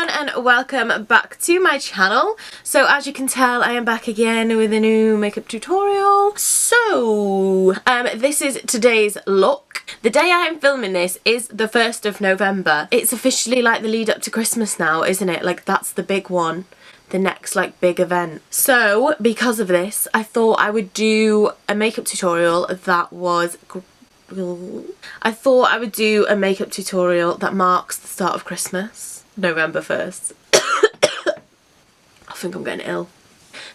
everyone and welcome back to my channel. So as you can tell, I am back again with a new makeup tutorial. So this is today's look. The day I am filming this is the 1st of November. It's officially like the lead up to Christmas now, isn't it? Like that's the big one. The next like big event. So because of this, I thought I would do a makeup tutorial that was I thought I would do a makeup tutorial that marks the start of Christmas, November 1st. I think I'm getting ill.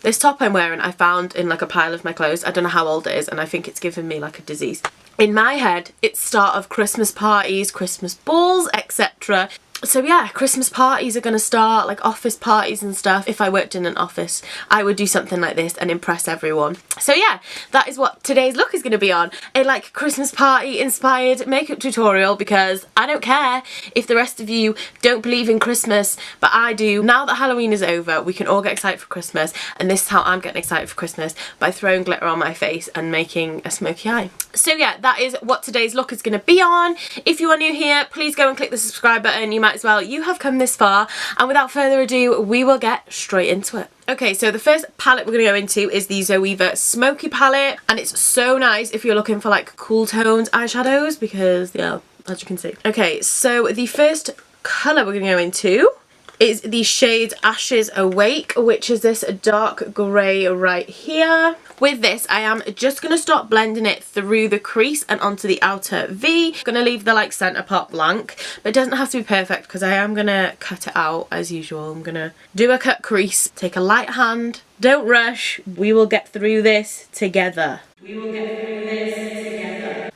This top I'm wearing I found in like a pile of my clothes. I don't know how old it is and I think it's given me like a disease. In my head, it's start of Christmas parties, Christmas balls, etc. So yeah, Christmas parties are going to start, like office parties and stuff. If I worked in an office, I would do something like this and impress everyone. So yeah, that is what today's look is going to be on. A like Christmas party inspired makeup tutorial, because I don't care if the rest of you don't believe in Christmas, but I do. Now that Halloween is over, we can all get excited for Christmas, and this is how I'm getting excited for Christmas, by throwing glitter on my face and making a smoky eye. So yeah, that is what today's look is going to be on. If you are new here, please go and click the subscribe button. You might as well. You have come this far, and without further ado, we will get straight into it. Okay, so the first palette we're going to go into is the Zoeva Smokey palette, and it's so nice if you're looking for like cool toned eyeshadows, because yeah, as you can see. Okay, so the first colour we're going to go into is the shade Ashes Awake, which is this dark grey right here. With this, I am just going to start blending it through the crease and onto the outer V. I'm going to leave the like centre part blank, but it doesn't have to be perfect because I am going to cut it out as usual. I'm going to do a cut crease, take a light hand, don't rush, we will get through this together. We will get through this together.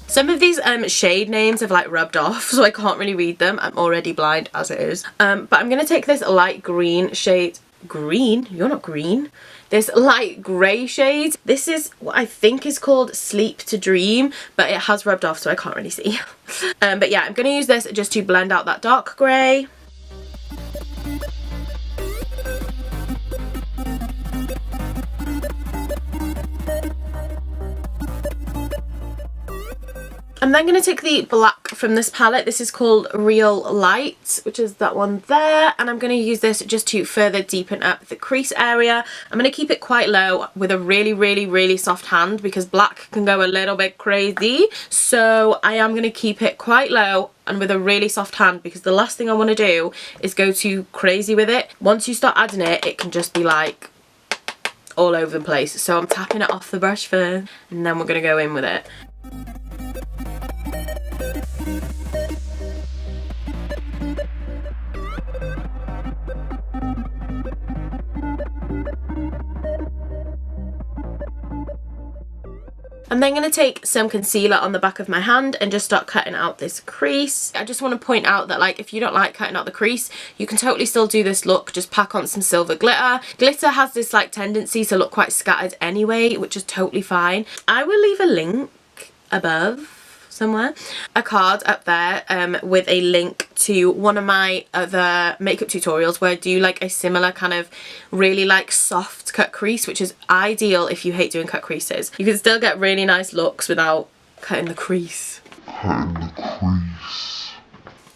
Some of these shade names have like rubbed off, so I can't really read them. I'm already blind as it is. But I'm going to take this light green shade. Green? You're not green. This light grey shade. This is what I think is called Sleep to Dream, but it has rubbed off so I can't really see. But yeah, I'm going to use this just to blend out that dark grey. I'm then going to take the black from this palette. This is called Real Light, which is that one there. And I'm going to use this just to further deepen up the crease area. I'm going to keep it quite low with a really soft hand, because black can go a little bit crazy. So I am going to keep it quite low and with a really soft hand, because the last thing I want to do is go too crazy with it. Once you start adding it, it can just be like all over the place. So I'm tapping it off the brush first, and then we're going to go in with it. I'm then going to take some concealer on the back of my hand and just start cutting out this crease. I just want to point out that like if you don't like cutting out the crease, you can totally still do this look. Just pack on some silver glitter. Glitter has this like tendency to look quite scattered anyway, which is totally fine. I will leave a link above somewhere, a card up there with a link to one of my other makeup tutorials where I do like a similar kind of really like soft cut crease, which is ideal if you hate doing cut creases. You can still get really nice looks without cutting the crease.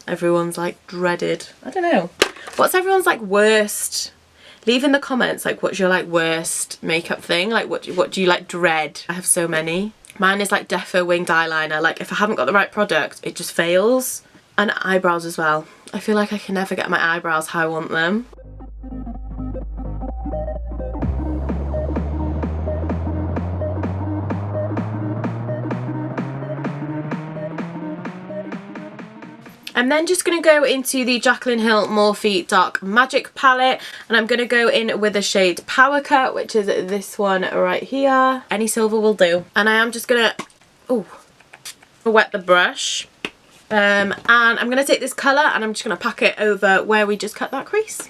Everyone's like dreaded. I don't know. What's everyone's like worst? Leave in the comments like what's your like worst makeup thing? Like what do you like dread? I have so many. Mine is like Defo winged eyeliner. Like if I haven't got the right product, it just fails. And eyebrows as well. I feel like I can never get my eyebrows how I want them. I'm then just going to go into the Jaclyn Hill Morphe Dark Magic palette, and I'm going to go in with the shade Power Cut, which is this one right here. Any silver will do. And I am just going to wet the brush. And I'm going to take this colour and I'm just going to pack it over where we just cut that crease.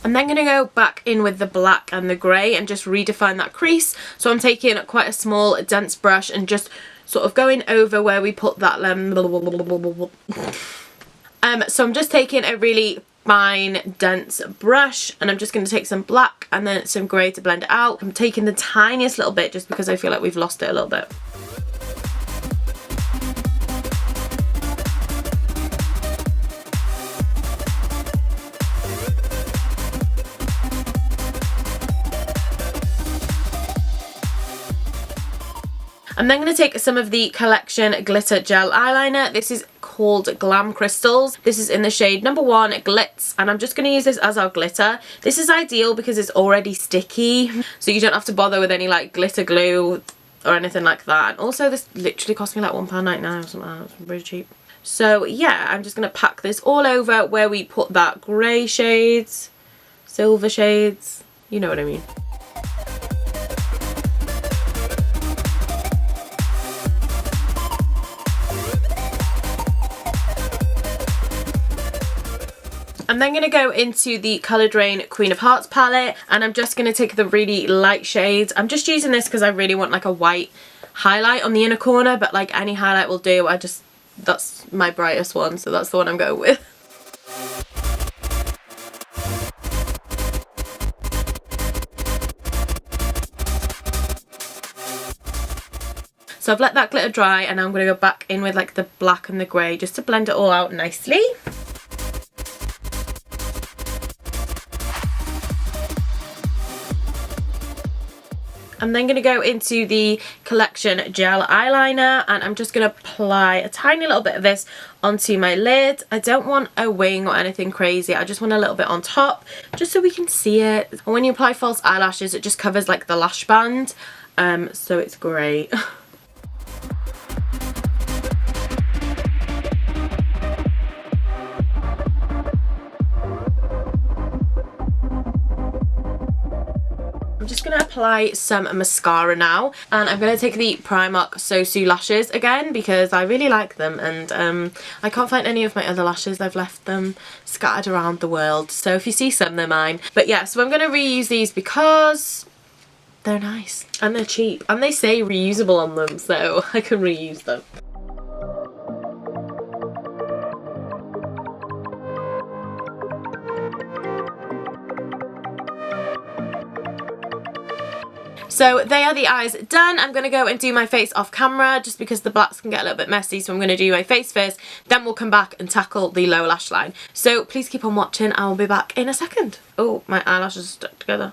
I'm then going to go back in with the black and the grey and just redefine that crease. So I'm taking quite a small dense brush and just sort of going over where we put that so I'm just taking a really fine dense brush and I'm just going to take some black and then some grey to blend it out. I'm taking the tiniest little bit just because I feel like we've lost it a little bit. I'm then going to take some of the Collection Glitter Gel Eyeliner. This is called Glam Crystals. This is in the shade number 1, Glitz, and I'm just going to use this as our glitter. This is ideal because it's already sticky, so you don't have to bother with any like glitter glue or anything like that. And also this literally cost me like £1.99 or something. It's pretty cheap. So yeah, I'm just going to pack this all over where we put that grey shades, silver shades, you know what I mean. I'm then going to go into the Colour Drain Queen of Hearts palette and I'm just going to take the really light shades. I'm just using this because I really want like a white highlight on the inner corner, but like any highlight will do. That's my brightest one, so that's the one I'm going with. So I've let that glitter dry and now I'm going to go back in with like the black and the grey just to blend it all out nicely. I'm then going to go into the Collection Gel Eyeliner and I'm just going to apply a tiny little bit of this onto my lid. I don't want a wing or anything crazy, I just want a little bit on top just so we can see it. And when you apply false eyelashes it just covers like the lash band, so it's great. I'm just going to apply some mascara now and I'm going to take the Primark soooo lashes again because I really like them and I can't find any of my other lashes. I've left them scattered around the world, so if you see some they're mine. But yeah, so I'm going to reuse these because they're nice and they're cheap and they say reusable on them, so I can reuse them. So they are the eyes done. I'm going to go and do my face off camera just because the blacks can get a little bit messy, so I'm going to do my face first, then we'll come back and tackle the lower lash line. So please keep on watching, I'll be back in a second. Oh, my eyelashes are stuck together.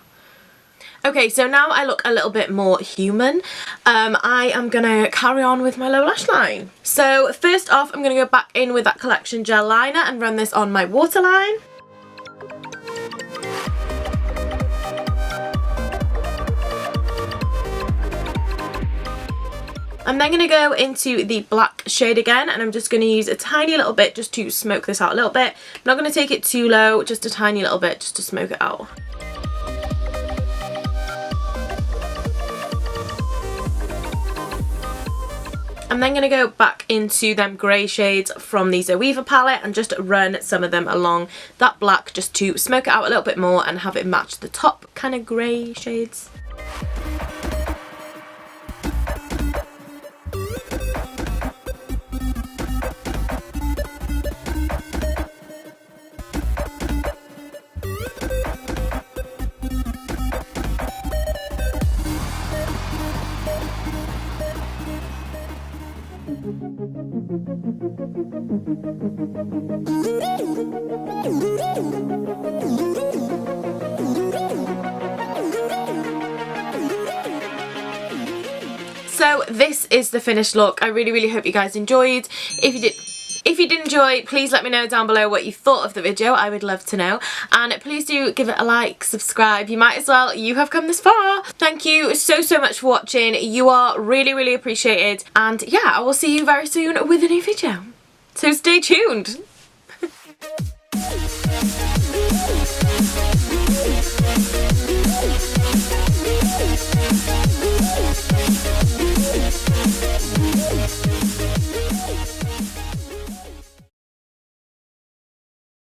Okay, so now I look a little bit more human. I am going to carry on with my lower lash line. So first off, I'm going to go back in with that Collection Gel Liner and run this on my waterline. I'm then going to go into the black shade again and I'm just going to use a tiny little bit just to smoke this out a little bit. I'm not going to take it too low, just a tiny little bit just to smoke it out. I'm then going to go back into them grey shades from the Zoeva palette and just run some of them along that black just to smoke it out a little bit more and have it match the top kind of grey shades. So this is the finished look. I really hope you guys enjoyed. If you did enjoy, please let me know down below what you thought of the video. I would love to know. And please do give it a like, subscribe. You might as well. You have come this far. Thank you so much for watching. You are really appreciated. And yeah, I will see you very soon with a new video. So stay tuned.